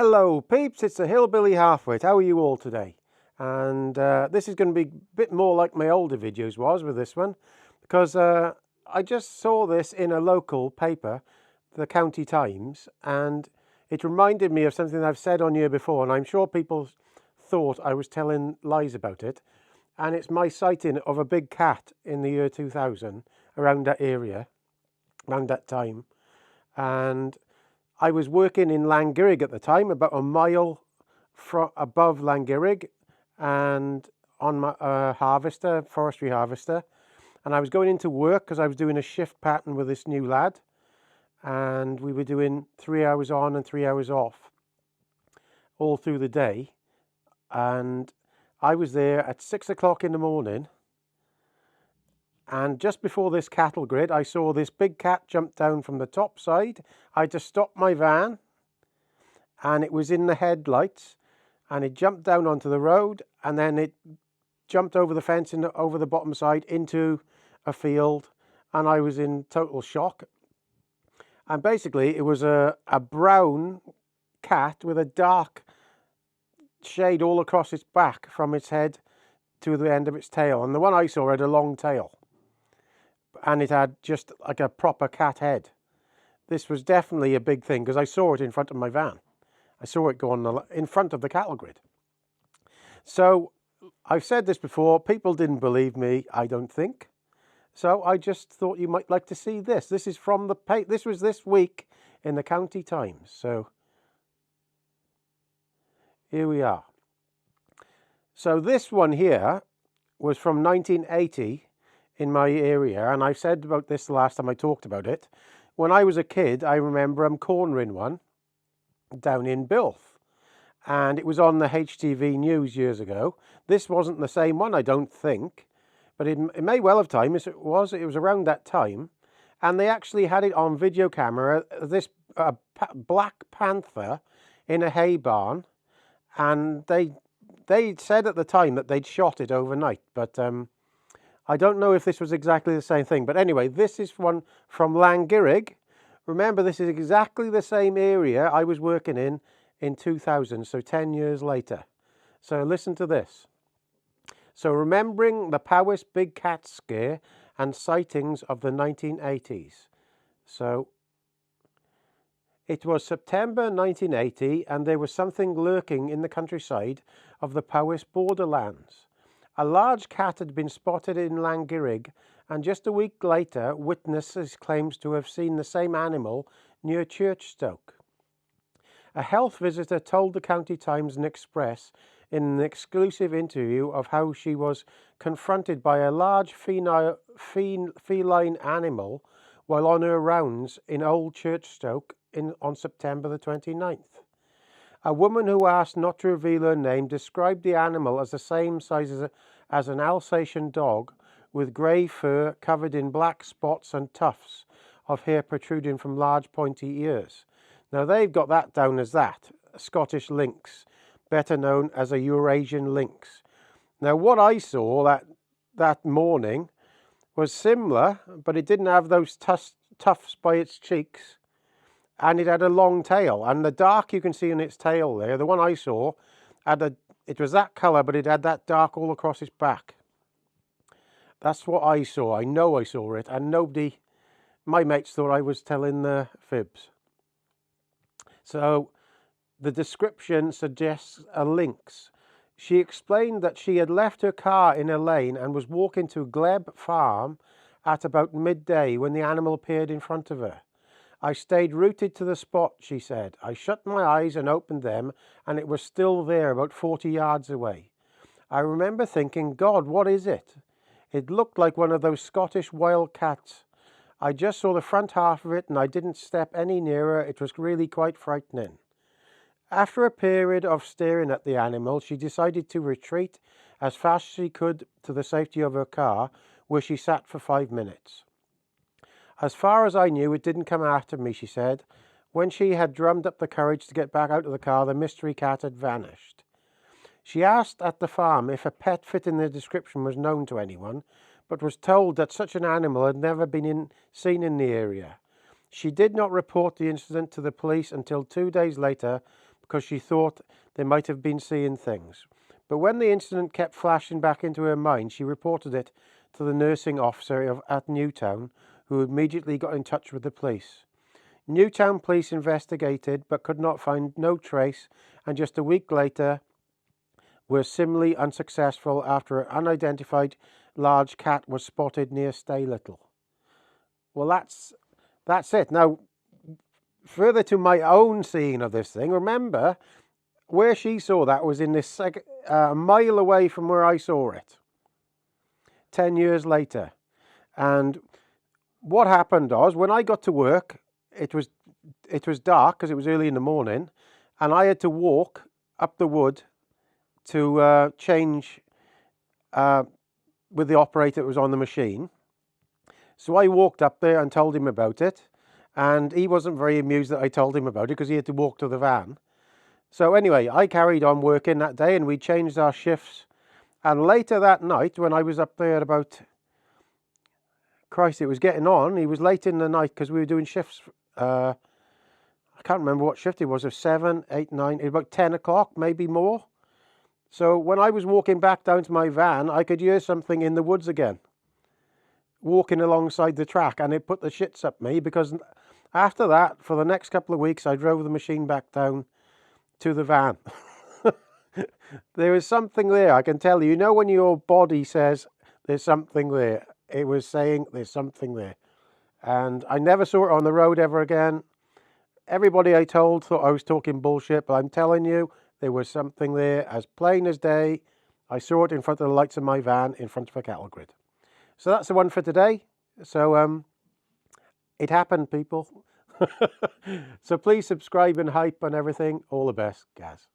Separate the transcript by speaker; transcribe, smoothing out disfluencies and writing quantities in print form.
Speaker 1: Hello peeps, it's the Hillbilly Halfwit. How are you all today? And this is going to be a bit more like my older videos was with this one, because I just saw this in a local paper, the County Times, and it reminded me of something I've said on here before, and I'm sure people thought I was telling lies about it. And it's my sighting of a big cat in the year 2000 around that area, around that time. And I was working in Llangirrig at the time, about a mile above Llangirrig, and on my harvester, forestry harvester. And I was going into work because I was doing a shift pattern with this new lad. And we were doing 3 hours on and 3 hours off all through the day. And I was there at 6 o'clock in the morning. And just before this cattle grid, I saw this big cat jump down from the top side. I just stopped my van, and it was in the headlights, and it jumped down onto the road, and then it jumped over the fence and over the bottom side into a field, and I was in total shock. And basically, it was a brown cat with a dark shade all across its back from its head to the end of its tail. And the one I saw had a long tail, and it had just like a proper cat head. This was definitely a big thing because I saw it in front of my van. I saw it go on in front of the cattle grid. So I've said this before. People didn't believe me, I don't think. So I just thought you might like to see this. This is from the this was this week in the County Times. So here we are. So this one here was from 1980 in my area, and I said about this the last time I talked about it. When I was a kid, I remember cornering one down in Bilth, and it was on the HTV news years ago. This wasn't the same one, I don't think, but it may well have time. It was around that time, and they actually had it on video camera, this black panther in a hay barn, and they said at the time that they'd shot it overnight, but I don't know if this was exactly the same thing. But anyway, this is one from Llangirrig. Remember, this is exactly the same area I was working in 2000, so 10 years later. So listen to this. So remembering the Powys big cat scare and sightings of the 1980s. So it was September 1980, and there was something lurking in the countryside of the Powys borderlands. A large cat had been spotted in Llangirrig, and just a week later, witnesses claims to have seen the same animal near Churchstoke. A health visitor told the County Times and Express in an exclusive interview of how she was confronted by a large feline animal while on her rounds in Old Churchstoke on September the 29th. A woman who asked not to reveal her name described the animal as the same size as an Alsatian dog, with grey fur covered in black spots and tufts of hair protruding from large pointy ears. Now they've got that down as a Scottish lynx, better known as a Eurasian lynx. Now what I saw that morning was similar, but it didn't have those tufts by its cheeks. And it had a long tail, and the dark you can see in its tail there, the one I saw, it was that colour, but it had that dark all across its back. That's what I saw. I know I saw it, and my mates thought I was telling the fibs. So the description suggests a lynx. She explained that she had left her car in a lane and was walking to Gleb Farm at about midday when the animal appeared in front of her. I stayed rooted to the spot, she said. I shut my eyes and opened them, and it was still there about 40 yards away. I remember thinking, God, what is it? It looked like one of those Scottish wild cats. I just saw the front half of it, and I didn't step any nearer. It was really quite frightening. After a period of staring at the animal, she decided to retreat as fast as she could to the safety of her car, where she sat for 5 minutes. As far as I knew, it didn't come after me, she said. When she had drummed up the courage to get back out of the car, the mystery cat had vanished. She asked at the farm if a pet fitting the description was known to anyone, but was told that such an animal had never been seen in the area. She did not report the incident to the police until 2 days later because she thought they might have been seeing things. But when the incident kept flashing back into her mind, she reported it to the nursing officer at Newtown, who immediately got in touch with the police. Newtown police investigated but could not find no trace, and just a week later were similarly unsuccessful after an unidentified large cat was spotted near Staylittle. Well, that's it. Now, further to my own seeing of this thing, remember, where she saw that was in this a mile away from where I saw it 10 years later. And what happened was, when I got to work, it was dark because it was early in the morning, and I had to walk up the wood to change with the operator that was on the machine. So I walked up there and told him about it, and he wasn't very amused that I told him about it because he had to walk to the van. So anyway, I carried on working that day, and we changed our shifts. And later that night, when I was up there at about, Christ, it was getting on. It was late in the night because we were doing shifts. I can't remember what shift it was. Of 7, 8, 9, about 10 o'clock, maybe more. So when I was walking back down to my van, I could hear something in the woods again, walking alongside the track, and it put the shits up me, because after that, for the next couple of weeks, I drove the machine back down to the van. There was something there, I can tell you. You know when your body says there's something there? It was saying there's something there. And I never saw it on the road ever again. Everybody I told thought I was talking bullshit, but I'm telling you, there was something there as plain as day. I saw it in front of the lights of my van in front of a cattle grid. So that's the one for today. So it happened, people. So please subscribe and hype and everything. All the best, guys.